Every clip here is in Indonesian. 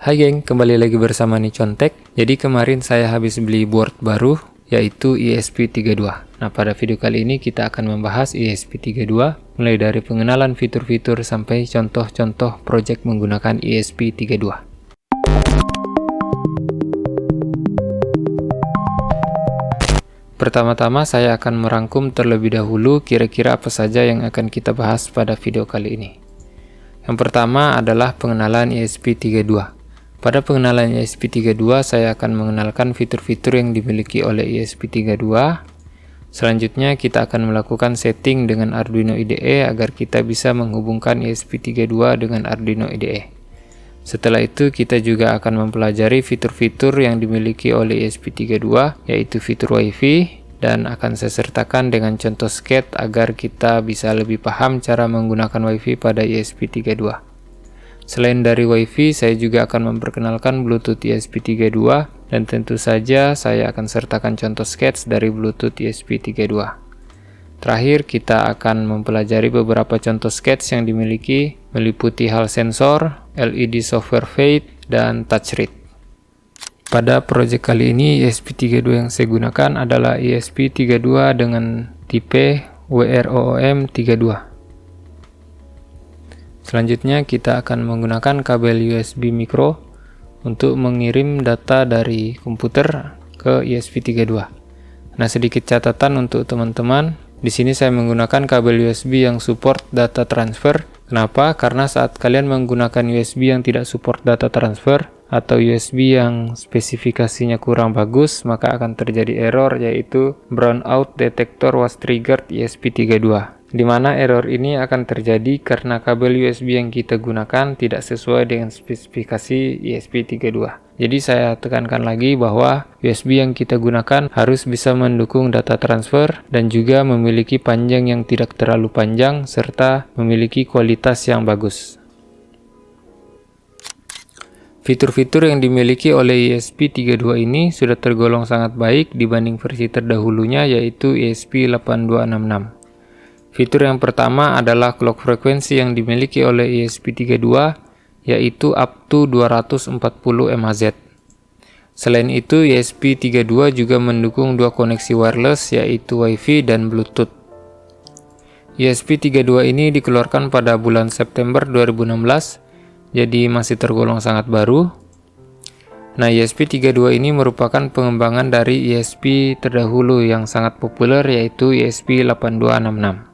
Hai geng, kembali lagi bersama Nicontek. Jadi kemarin saya habis beli board baru, yaitu ESP32. Nah, pada video kali ini kita akan membahas ESP32, mulai dari pengenalan fitur-fitur sampai contoh-contoh project menggunakan ESP32. Pertama-tama saya akan merangkum terlebih dahulu kira-kira apa saja yang akan kita bahas pada video kali ini. Yang pertama adalah pengenalan ESP32. Pada pengenalan ESP32, saya akan mengenalkan fitur-fitur yang dimiliki oleh ESP32. Selanjutnya, kita akan melakukan setting dengan Arduino IDE agar kita bisa menghubungkan ESP32 dengan Arduino IDE. Setelah itu, kita juga akan mempelajari fitur-fitur yang dimiliki oleh ESP32, yaitu fitur Wi-Fi, dan akan saya sertakan dengan contoh sketch agar kita bisa lebih paham cara menggunakan Wi-Fi pada ESP32. Selain dari Wi-Fi, saya juga akan memperkenalkan Bluetooth ESP32 dan tentu saja saya akan sertakan contoh sketch dari Bluetooth ESP32. Terakhir, kita akan mempelajari beberapa contoh sketch yang dimiliki meliputi hal sensor, LED software fade, dan touch read. Pada proyek kali ini, ESP32 yang saya gunakan adalah ESP32 dengan tipe WROOM32. Selanjutnya kita akan menggunakan kabel USB micro untuk mengirim data dari komputer ke ESP32. Nah, sedikit catatan untuk teman-teman. Di sini saya menggunakan kabel USB yang support data transfer. Kenapa? Karena saat kalian menggunakan USB yang tidak support data transfer atau USB yang spesifikasinya kurang bagus, maka akan terjadi error, yaitu brownout detector was triggered ESP32. Di mana error ini akan terjadi karena kabel USB yang kita gunakan tidak sesuai dengan spesifikasi ESP32. Jadi saya tekankan lagi bahwa USB yang kita gunakan harus bisa mendukung data transfer dan juga memiliki panjang yang tidak terlalu panjang serta memiliki kualitas yang bagus. Fitur-fitur yang dimiliki oleh ESP32 ini sudah tergolong sangat baik dibanding versi terdahulunya, yaitu ESP8266. Fitur yang pertama adalah clock frekuensi yang dimiliki oleh ESP32, yaitu up to 240 MHz. Selain itu, ESP32 juga mendukung dua koneksi wireless, yaitu Wi-Fi dan Bluetooth. ESP32 ini dikeluarkan pada bulan September 2016, jadi masih tergolong sangat baru. Nah, ESP32 ini merupakan pengembangan dari ESP terdahulu yang sangat populer, yaitu ESP8266.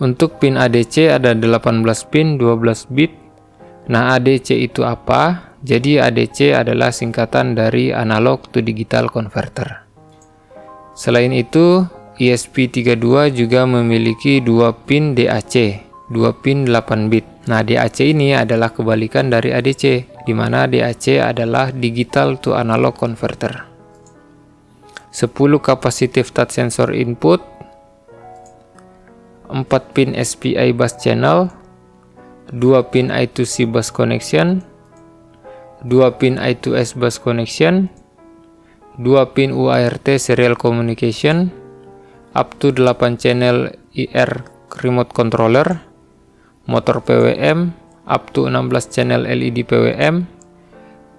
Untuk pin ADC ada 18 pin 12 bit. Nah, ADC itu apa? Jadi ADC adalah singkatan dari analog to digital converter. Selain itu, ESP32 juga memiliki 2 pin DAC, 2 pin 8 bit. Nah, DAC ini adalah kebalikan dari ADC, di mana DAC adalah digital to analog converter. 10 capacitive touch sensor input, 4 pin SPI bus channel, 2 pin I2C bus connection, 2 pin I2S bus connection, 2 pin UART serial communication, up to 8 channel IR remote controller, motor PWM, up to 16 channel LED PWM,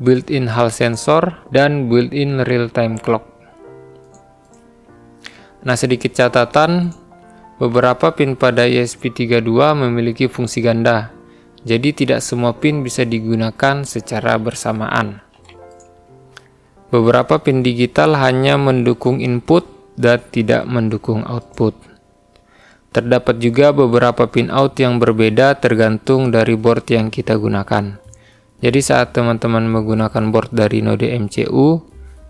built-in hall sensor, dan built-in real-time clock. Nah, sedikit catatan, beberapa pin pada ESP32 memiliki fungsi ganda, jadi tidak semua pin bisa digunakan secara bersamaan. Beberapa pin digital hanya mendukung input dan tidak mendukung output. Terdapat juga beberapa pin out yang berbeda tergantung dari board yang kita gunakan. Jadi saat teman-teman menggunakan board dari node MCU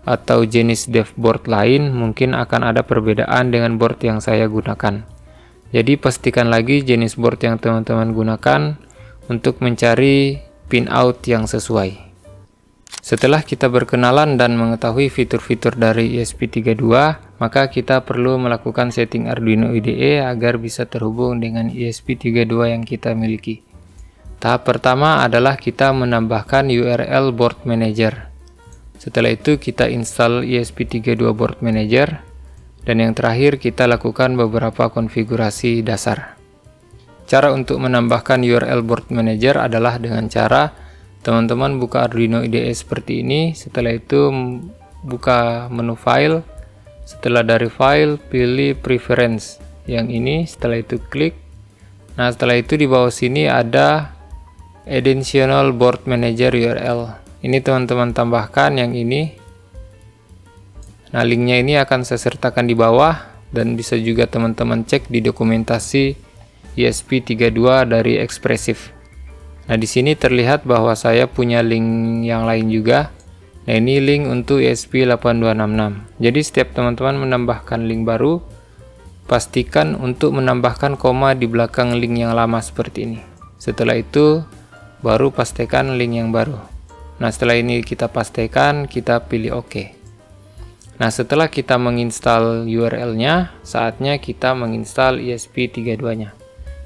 atau jenis dev board lain, mungkin akan ada perbedaan dengan board yang saya gunakan. Jadi pastikan lagi jenis board yang teman-teman gunakan untuk mencari pin out yang sesuai. Setelah kita berkenalan dan mengetahui fitur-fitur dari ESP32, maka kita perlu melakukan setting Arduino IDE agar bisa terhubung dengan ESP32 yang kita miliki. Tahap pertama adalah kita menambahkan URL board manager. Setelah itu kita install ESP32 board manager. Dan yang terakhir kita lakukan beberapa konfigurasi dasar. Cara untuk menambahkan URL board manager adalah dengan cara Teman-teman buka Arduino IDE seperti ini. Setelah itu buka menu file. Setelah dari file, pilih preference yang ini. Setelah itu klik. Nah, setelah itu di bawah sini ada additional board manager URL. Ini teman-teman tambahkan yang ini. Nah, linknya ini akan saya sertakan di bawah, dan bisa juga teman-teman cek di dokumentasi ESP32 dari Espressif. Nah, di sini terlihat bahwa saya punya link yang lain juga. Nah, ini link untuk ESP8266. Jadi setiap teman-teman menambahkan link baru, pastikan untuk menambahkan koma di belakang link yang lama seperti ini. Setelah itu baru pastikan link yang baru. Nah, setelah ini kita pastikan, kita pilih OK. Nah, setelah kita menginstal URL-nya, saatnya kita menginstal ESP32-nya.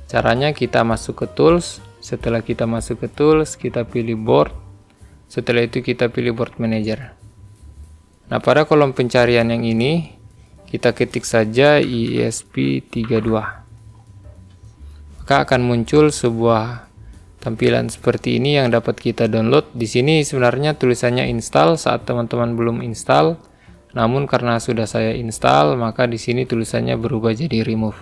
Caranya kita masuk ke tools. Setelah kita masuk ke tools, kita pilih board. Setelah itu kita pilih board manager. Nah, pada kolom pencarian yang ini kita ketik saja ESP32. Maka akan muncul sebuah tampilan seperti ini yang dapat kita download. Di sini sebenarnya tulisannya install saat teman-teman belum install. Namun karena sudah saya install, maka di sini tulisannya berubah jadi remove.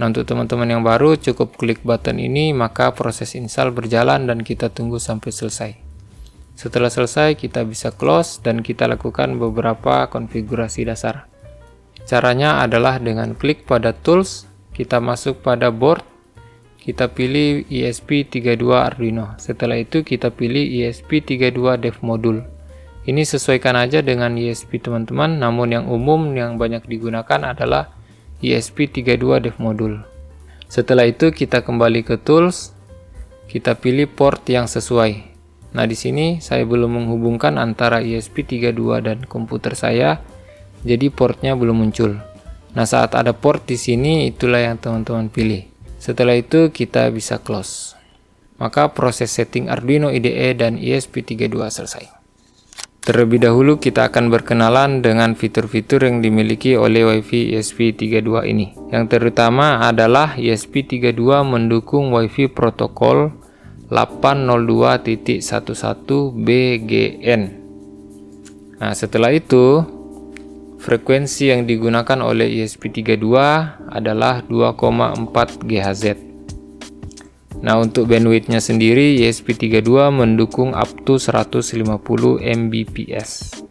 Nah, untuk teman-teman yang baru cukup klik button ini, maka proses install berjalan dan kita tunggu sampai selesai. Setelah selesai, kita bisa close dan kita lakukan beberapa konfigurasi dasar. Caranya adalah dengan klik pada tools, kita masuk pada board, kita pilih ESP32 Arduino. Setelah itu kita pilih ESP32 Dev Module. Ini sesuaikan aja dengan ESP teman-teman, namun yang umum yang banyak digunakan adalah ESP32 Dev Module. Setelah itu kita kembali ke tools, kita pilih port yang sesuai. Nah, di sini saya belum menghubungkan antara ESP32 dan komputer saya, jadi portnya belum muncul. Nah, saat ada port di sini, itulah yang teman-teman pilih. Setelah itu kita bisa close. Maka proses setting Arduino IDE dan ESP32 selesai. Terlebih dahulu kita akan berkenalan dengan fitur-fitur yang dimiliki oleh WiFi ESP32 ini. Yang terutama adalah ESP32 mendukung WiFi protokol 802.11bgn. Nah, setelah itu frekuensi yang digunakan oleh ESP32 adalah 2,4 GHz. Nah, untuk bandwidthnya sendiri ESP32 mendukung up to 150 Mbps.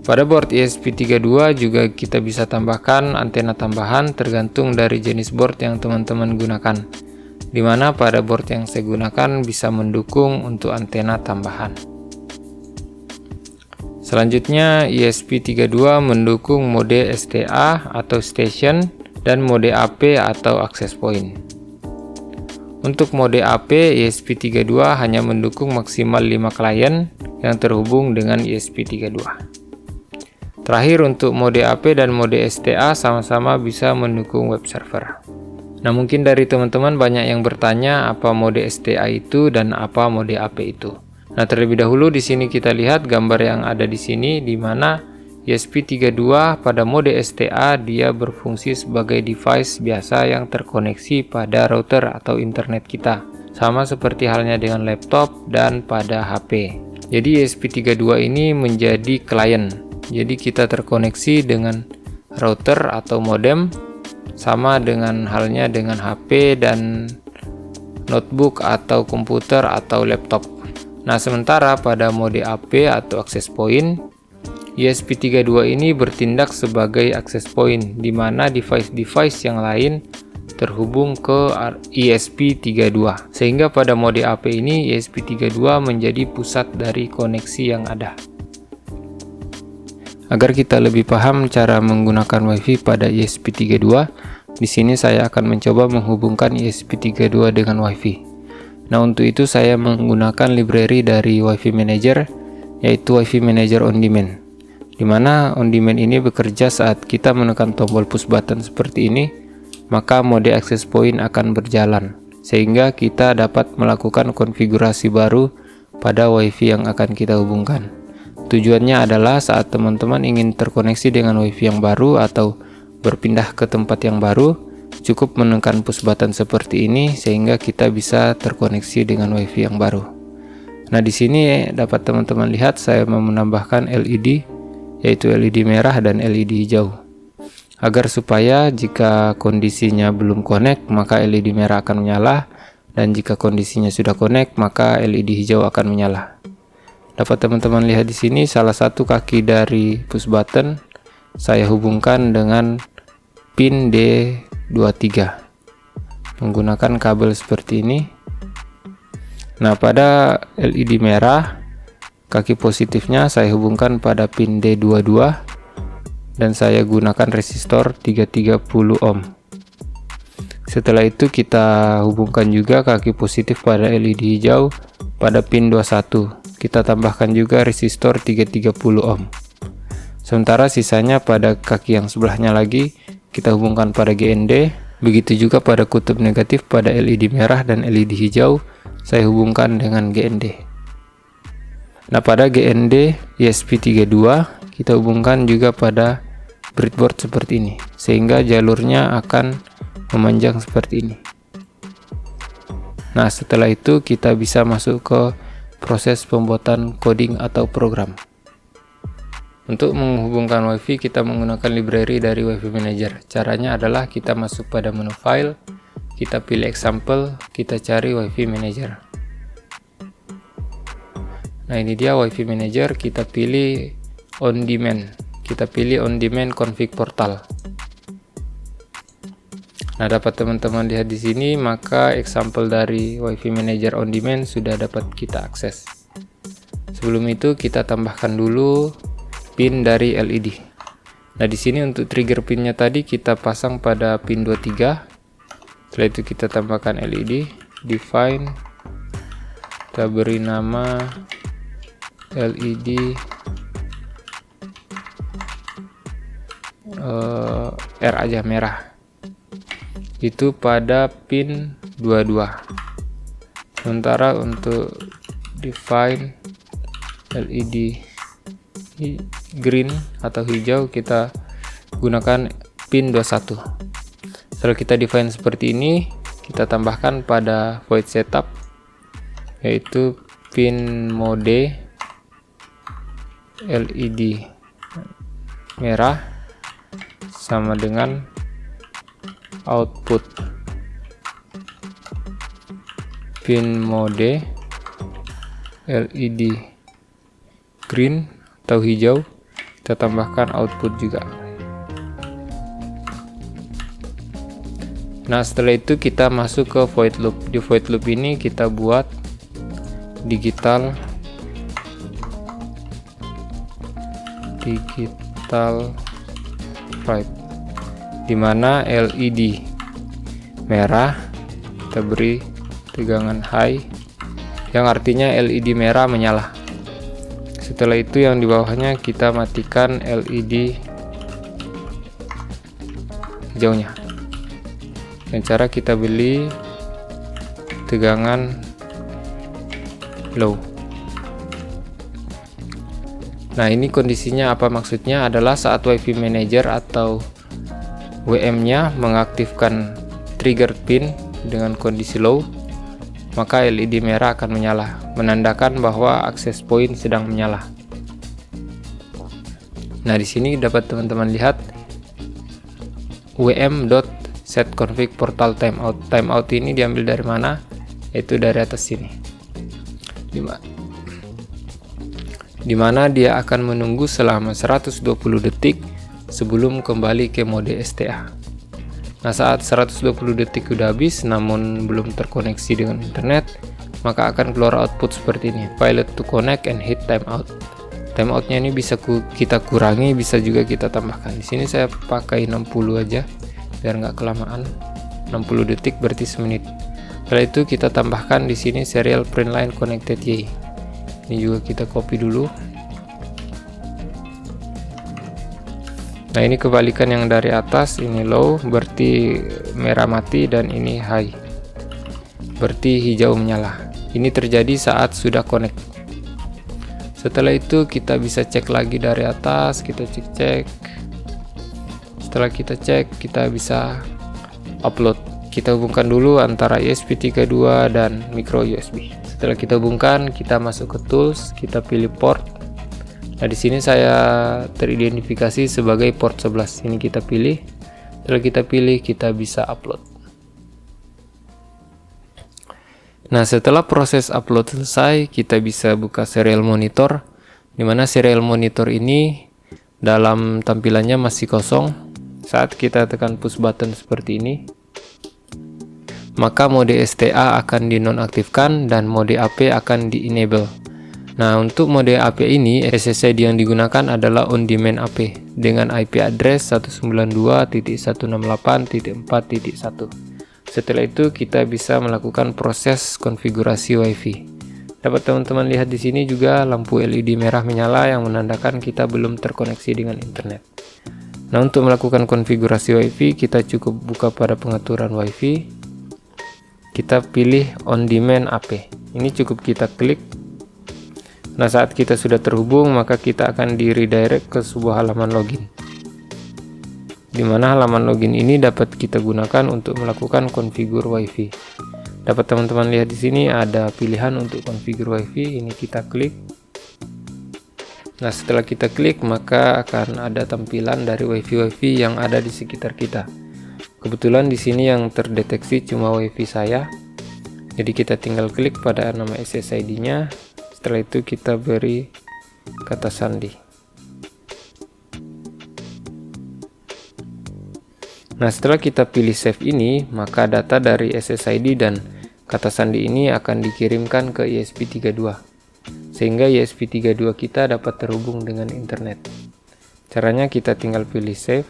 Pada board ESP32 juga kita bisa tambahkan antena tambahan tergantung dari jenis board yang teman-teman gunakan, dimana pada board yang saya gunakan bisa mendukung untuk antena tambahan. Selanjutnya ESP32 mendukung mode STA atau station dan mode AP atau access point. Untuk mode AP, ESP32 hanya mendukung maksimal 5 klien yang terhubung dengan ESP32. Terakhir, untuk mode AP dan mode STA sama-sama bisa mendukung web server. Nah, mungkin dari teman-teman banyak yang bertanya apa mode STA itu dan apa mode AP itu. Nah, terlebih dahulu di sini kita lihat gambar yang ada di sini, di mana ESP32 pada mode STA dia berfungsi sebagai device biasa yang terkoneksi pada router atau internet kita, sama seperti halnya dengan laptop dan pada HP. Jadi ESP32 ini menjadi klien, jadi kita terkoneksi dengan router atau modem, sama dengan halnya dengan HP dan notebook atau komputer atau laptop. Nah, sementara pada mode AP atau access point, ESP32 ini bertindak sebagai access point, di mana device-device yang lain terhubung ke ESP32. Sehingga pada mode AP ini ESP32 menjadi pusat dari koneksi yang ada. Agar kita lebih paham cara menggunakan WiFi pada ESP32, di sini saya akan mencoba menghubungkan ESP32 dengan WiFi. Nah, untuk itu saya menggunakan library dari WiFi Manager, yaitu WiFi Manager On Demand. Di mana on demand ini bekerja saat kita menekan tombol push button seperti ini, maka mode access point akan berjalan, sehingga kita dapat melakukan konfigurasi baru pada WiFi yang akan kita hubungkan. Tujuannya adalah saat teman-teman ingin terkoneksi dengan WiFi yang baru atau berpindah ke tempat yang baru, cukup menekan push button seperti ini sehingga kita bisa terkoneksi dengan WiFi yang baru. Nah, di sini dapat teman-teman lihat saya mau menambahkan LED, yaitu LED merah dan LED hijau. Agar supaya jika kondisinya belum connect, maka LED merah akan menyala, dan jika kondisinya sudah connect, maka LED hijau akan menyala. Dapat teman-teman lihat di sini salah satu kaki dari push button saya hubungkan dengan pin D23 menggunakan kabel seperti ini. Nah, pada LED merah, kaki positifnya saya hubungkan pada pin D22 dan saya gunakan resistor 330 ohm. Setelah itu kita hubungkan juga kaki positif pada LED hijau pada pin 21. Kita tambahkan juga resistor 330 ohm. Sementara sisanya pada kaki yang sebelahnya lagi kita hubungkan pada GND. Begitu juga pada kutub negatif pada LED merah dan LED hijau saya hubungkan dengan GND. Nah, pada GND ESP32 kita hubungkan juga pada breadboard seperti ini, sehingga jalurnya akan memanjang seperti ini. Nah, setelah itu kita bisa masuk ke proses pembuatan coding atau program. Untuk menghubungkan WiFi kita menggunakan library dari WiFi Manager. Caranya adalah kita masuk pada menu file, kita pilih example, kita cari WiFi Manager. Nah, ini dia WiFi Manager, kita pilih on demand. Kita pilih on demand config portal. Nah, dapat teman-teman lihat di sini, maka example dari WiFi Manager on demand sudah dapat kita akses. Sebelum itu kita tambahkan dulu pin dari LED. Nah, di sini untuk trigger pinnya tadi kita pasang pada pin 23. Setelah itu kita tambahkan LED, define, kita beri nama LED R aja, merah. Itu pada pin 22. Sementara untuk define LED green atau hijau kita gunakan pin 21. Setelah kita define seperti ini, kita tambahkan pada void setup, yaitu pin mode LED merah sama dengan output pin mode LED green atau hijau, kita tambahkan output juga. Nah, setelah itu kita masuk ke void loop. Di void loop ini kita buat digital write, dimana LED merah kita beri tegangan high, yang artinya LED merah menyala. Setelah itu yang di bawahnya kita matikan LED hijaunya. Dengan cara kita beli tegangan low. Nah, ini kondisinya apa maksudnya adalah saat WiFi Manager atau WM-nya mengaktifkan trigger pin dengan kondisi low, maka LED merah akan menyala, menandakan bahwa access point sedang menyala. Nah, di sini dapat teman-teman lihat wm.setConfig portal timeout. Timeout ini diambil dari mana? Yaitu dari atas sini. Di mana dia akan menunggu selama 120 detik sebelum kembali ke mode STA. Nah, saat 120 detik sudah habis namun belum terkoneksi dengan internet, maka akan keluar output seperti ini, failed to connect and hit timeout. Timeoutnya ini bisa kita kurangi, bisa juga kita tambahkan. Di sini saya pakai 60 aja biar nggak kelamaan. 60 detik berarti semenit. Setelah itu kita tambahkan di sini serial print line connected Y. Ini juga kita copy dulu. Nah, ini kebalikan yang dari atas, ini low berarti merah mati dan ini high berarti hijau menyala. Ini terjadi saat sudah connect. Setelah itu kita bisa cek lagi dari atas, kita cek. Setelah kita cek, kita bisa upload. Kita hubungkan dulu antara ESP32 dan micro USB. Setelah kita hubungkan, kita masuk ke tools, kita pilih port. Nah, di sini saya teridentifikasi sebagai port 11. Ini kita pilih. Setelah kita pilih, kita bisa upload. Nah, setelah proses upload selesai, kita bisa buka serial monitor, di mana serial monitor ini dalam tampilannya masih kosong. Saat kita tekan push button seperti ini, maka mode STA akan dinonaktifkan dan mode AP akan di-enable. Nah, untuk mode AP ini, SSID yang digunakan adalah on-demand AP dengan IP address 192.168.4.1. Setelah itu, kita bisa melakukan proses konfigurasi WiFi. Dapat teman-teman lihat di sini juga lampu LED merah menyala yang menandakan kita belum terkoneksi dengan internet. Nah, untuk melakukan konfigurasi WiFi, kita cukup buka pada pengaturan WiFi. Kita pilih on demand AP. Ini cukup kita klik. Nah, saat kita sudah terhubung, maka kita akan di redirect ke sebuah halaman login, di mana halaman login ini dapat kita gunakan untuk melakukan konfigur WiFi. Dapat teman-teman lihat di sini ada pilihan untuk konfigur WiFi. Ini kita klik. Nah, setelah kita klik, maka akan ada tampilan dari WiFi yang ada di sekitar kita. Kebetulan di sini yang terdeteksi cuma WiFi saya. Jadi kita tinggal klik pada nama SSID-nya. Setelah itu kita beri kata sandi. Nah, setelah kita pilih save ini, maka data dari SSID dan kata sandi ini akan dikirimkan ke ESP32, sehingga ESP32 kita dapat terhubung dengan internet. Caranya kita tinggal pilih save.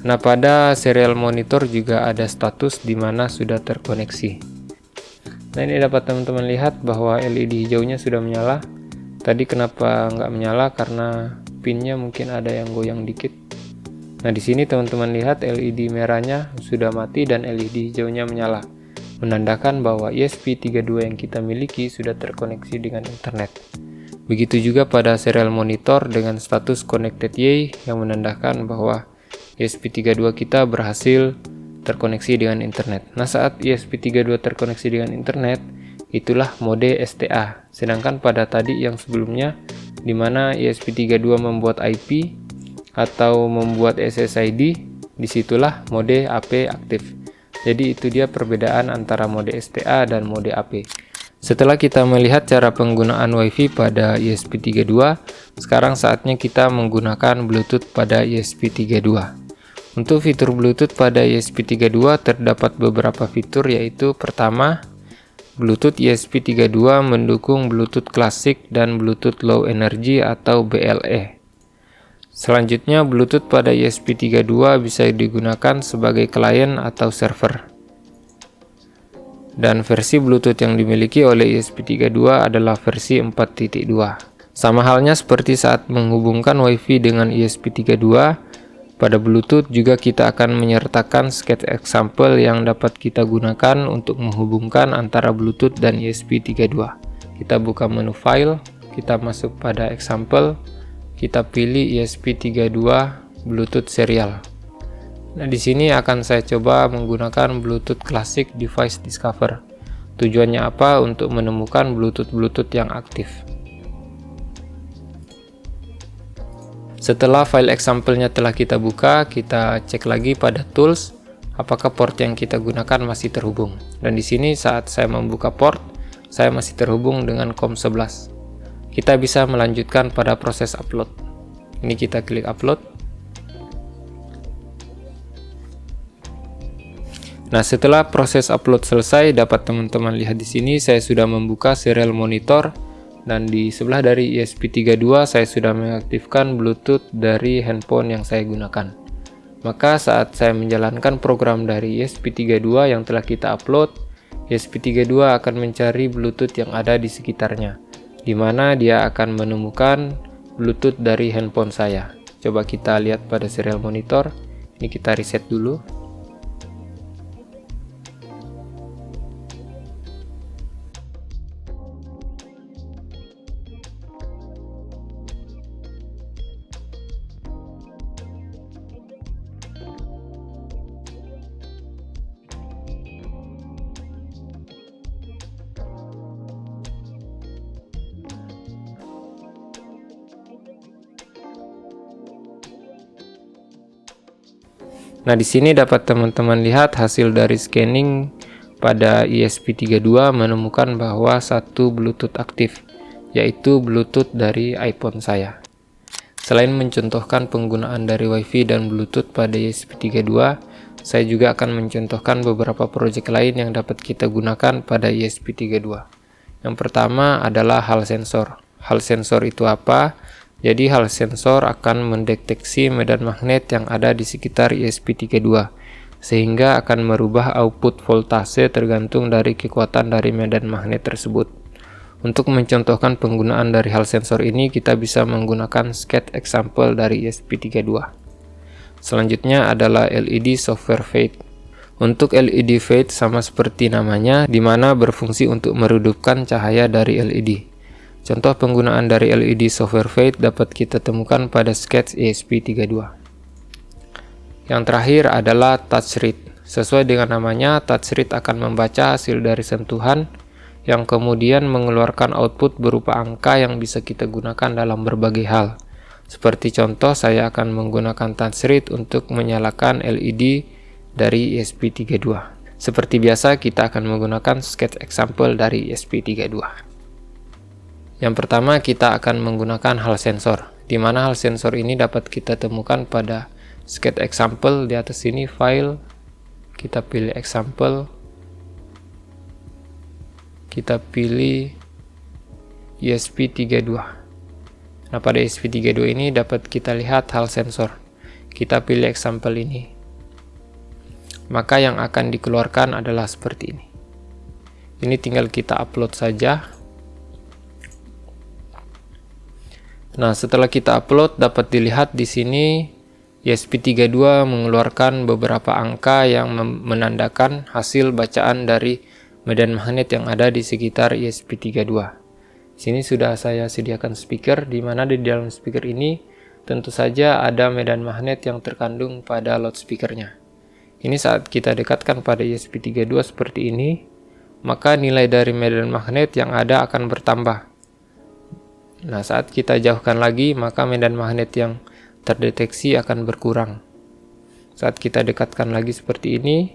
Nah, pada serial monitor juga ada status di mana sudah terkoneksi. Nah, ini dapat teman-teman lihat bahwa LED hijaunya sudah menyala. Tadi kenapa nggak menyala? Karena pinnya mungkin ada yang goyang dikit. Nah, di sini teman-teman lihat LED merahnya sudah mati dan LED hijaunya menyala, menandakan bahwa ESP32 yang kita miliki sudah terkoneksi dengan internet. Begitu juga pada serial monitor dengan status connected Y yang menandakan bahwa ESP32 kita berhasil terkoneksi dengan internet. Nah, saat ESP32 terkoneksi dengan internet, itulah mode STA. Sedangkan pada tadi yang sebelumnya, di mana ESP32 membuat IP atau membuat SSID, disitulah mode AP aktif. Jadi itu dia perbedaan antara mode STA dan mode AP. Setelah kita melihat cara penggunaan WiFi pada ESP32, sekarang saatnya kita menggunakan Bluetooth pada ESP32. Untuk fitur Bluetooth pada ESP32 terdapat beberapa fitur, yaitu pertama, Bluetooth ESP32 mendukung Bluetooth Classic dan Bluetooth Low Energy atau BLE. Selanjutnya, Bluetooth pada ESP32 bisa digunakan sebagai klien atau server. Dan versi Bluetooth yang dimiliki oleh ESP32 adalah versi 4.2. Sama halnya seperti saat menghubungkan WiFi dengan ESP32, pada Bluetooth juga kita akan menyertakan sketch example yang dapat kita gunakan untuk menghubungkan antara Bluetooth dan ESP32. Kita buka menu file, kita masuk pada example, kita pilih ESP32 Bluetooth serial. Nah, di sini akan saya coba menggunakan Bluetooth Classic Device Discover. Tujuannya apa? Untuk menemukan Bluetooth yang aktif. Setelah file example-nya telah kita buka, kita cek lagi pada tools apakah port yang kita gunakan masih terhubung. Dan di sini saat saya membuka port, saya masih terhubung dengan COM11. Kita bisa melanjutkan pada proses upload. Ini kita klik upload. Nah, setelah proses upload selesai, dapat teman-teman lihat di sini saya sudah membuka serial monitor. Dan di sebelah dari ESP32 saya sudah mengaktifkan Bluetooth dari handphone yang saya gunakan. Maka saat saya menjalankan program dari ESP32 yang telah kita upload, ESP32 akan mencari Bluetooth yang ada di sekitarnya, di mana dia akan menemukan Bluetooth dari handphone saya. Coba kita lihat pada serial monitor. Ini kita reset dulu. Nah, di sini dapat teman-teman lihat hasil dari scanning pada ESP32 menemukan bahwa satu Bluetooth aktif, yaitu Bluetooth dari iPhone saya. Selain mencontohkan penggunaan dari WiFi dan Bluetooth pada ESP32, saya juga akan mencontohkan beberapa proyek lain yang dapat kita gunakan pada ESP32. Yang pertama adalah hal sensor. Hal sensor itu apa? Jadi hal sensor akan mendeteksi medan magnet yang ada di sekitar ESP32, sehingga akan merubah output voltase tergantung dari kekuatan dari medan magnet tersebut. Untuk mencontohkan penggunaan dari hal sensor ini, kita bisa menggunakan sketch example dari ESP32. Selanjutnya adalah LED software fade. Untuk LED fade sama seperti namanya, di mana berfungsi untuk meredupkan cahaya dari LED. Contoh penggunaan dari LED software fade dapat kita temukan pada sketch ESP32. Yang terakhir adalah touch read. Sesuai dengan namanya, touch read akan membaca hasil dari sentuhan yang kemudian mengeluarkan output berupa angka yang bisa kita gunakan dalam berbagai hal. Seperti contoh, saya akan menggunakan touch read untuk menyalakan LED dari ESP32. Seperti biasa, kita akan menggunakan sketch example dari ESP32. Yang pertama, kita akan menggunakan hal sensor, di mana hal sensor ini dapat kita temukan pada sketch example di atas sini, file, kita pilih example, kita pilih ESP32. Nah, pada ESP32 ini dapat kita lihat hal sensor. Kita pilih example ini. Maka yang akan dikeluarkan adalah seperti ini. Ini tinggal kita upload saja. Nah, setelah kita upload, dapat dilihat di sini ESP32 mengeluarkan beberapa angka yang menandakan hasil bacaan dari medan magnet yang ada di sekitar ESP32. Sini sudah saya sediakan speaker, di mana di dalam speaker ini tentu saja ada medan magnet yang terkandung pada loudspeakernya. Ini saat kita dekatkan pada ESP32 seperti ini, maka nilai dari medan magnet yang ada akan bertambah. Nah, saat kita jauhkan lagi, maka medan magnet yang terdeteksi akan berkurang. Saat kita dekatkan lagi seperti ini,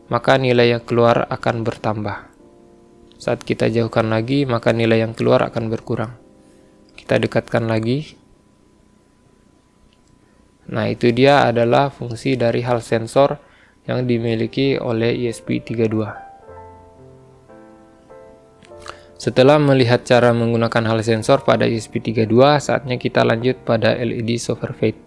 maka nilai yang keluar akan bertambah. Saat kita jauhkan lagi, maka nilai yang keluar akan berkurang. Kita dekatkan lagi. Nah, itu dia adalah fungsi dari hal sensor yang dimiliki oleh ESP32. Setelah melihat cara menggunakan hal sensor pada ESP32, saatnya kita lanjut pada LED software fade.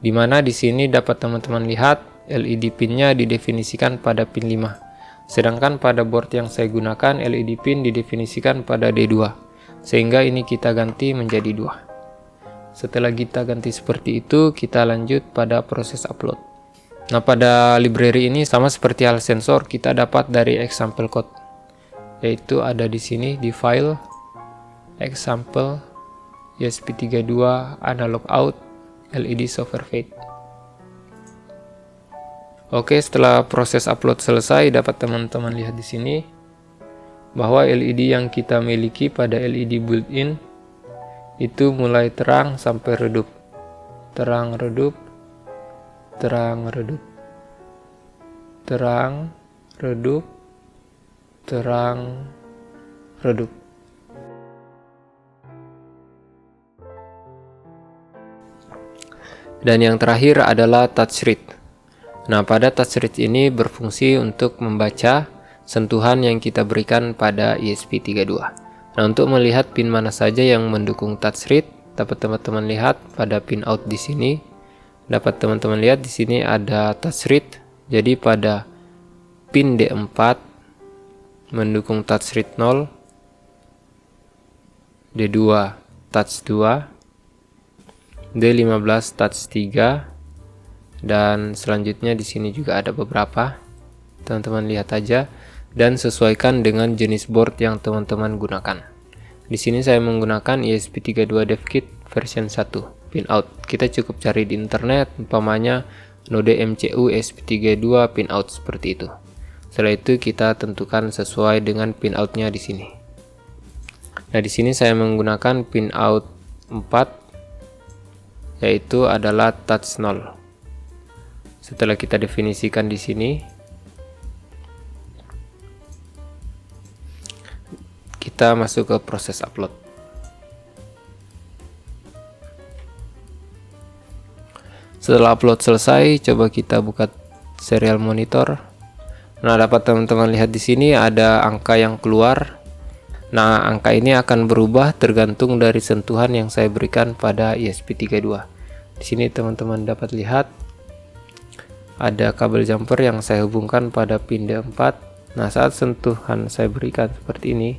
Di mana di sini dapat teman-teman lihat LED pinnya didefinisikan pada pin 5. Sedangkan pada board yang saya gunakan LED pin didefinisikan pada D2. Sehingga ini kita ganti menjadi 2. Setelah kita ganti seperti itu, kita lanjut pada proses upload. Nah, pada library ini sama seperti hal sensor, kita dapat dari example code. Yaitu ada di sini di file example ESP32 analog out LED software fade. Oke, setelah proses upload selesai, dapat teman-teman lihat di sini bahwa LED yang kita miliki pada LED built-in itu mulai terang sampai redup. Terang, redup, terang, redup, terang, redup, terang, redup. Dan yang terakhir adalah touch read. Nah, pada touch read ini berfungsi untuk membaca sentuhan yang kita berikan pada ESP32. Nah, untuk melihat pin mana saja yang mendukung touch read, dapat teman-teman lihat pada pin out di sini. Dapat teman-teman lihat di sini ada touch read. Jadi pada pin D4 mendukung touch read 0, D2 touch 2, D15 touch 3, dan selanjutnya di sini juga ada beberapa. Teman-teman lihat aja dan sesuaikan dengan jenis board yang teman-teman gunakan. Di sini saya menggunakan ESP32 DevKit version 1 pin out. Kita cukup cari di internet, umpamanya node MCU ESP32 pin out seperti itu. Setelah itu kita tentukan sesuai dengan pin outnya di sini. Nah, di sini saya menggunakan pin out 4, yaitu adalah touch 0. Setelah kita definisikan di sini, kita masuk ke proses upload. Setelah upload selesai, coba kita buka serial monitor. Nah, dapat teman-teman lihat di sini ada angka yang keluar. Nah, angka ini akan berubah tergantung dari sentuhan yang saya berikan pada ESP32. Di sini teman-teman dapat lihat ada kabel jumper yang saya hubungkan pada pin D4. Nah, saat sentuhan saya berikan seperti ini,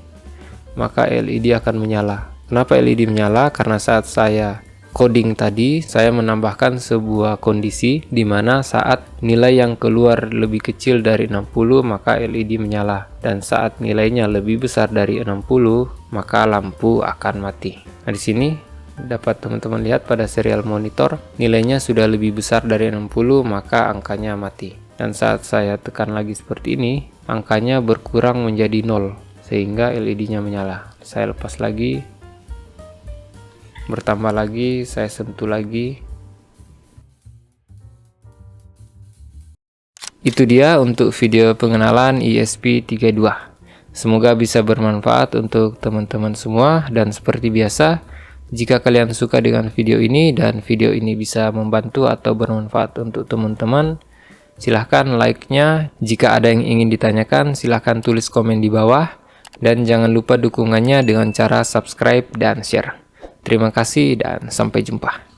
maka LED akan menyala. Kenapa LED menyala? Karena saat saya coding tadi, saya menambahkan sebuah kondisi di mana saat nilai yang keluar lebih kecil dari 60, maka LED menyala. Dan saat nilainya lebih besar dari 60, maka lampu akan mati. Nah, di sini dapat teman-teman lihat pada serial monitor, nilainya sudah lebih besar dari 60, maka angkanya mati. Dan saat saya tekan lagi seperti ini, angkanya berkurang menjadi 0, sehingga LED-nya menyala. Saya lepas lagi, bertambah lagi, saya sentuh lagi. Itu dia untuk video pengenalan ESP32. Semoga bisa bermanfaat untuk teman-teman semua, dan seperti biasa, jika kalian suka dengan video ini dan video ini bisa membantu atau bermanfaat untuk teman-teman, silahkan like-nya. Jika ada yang ingin ditanyakan, silahkan tulis komen di bawah. Dan jangan lupa dukungannya dengan cara subscribe dan share. Terima kasih dan sampai jumpa.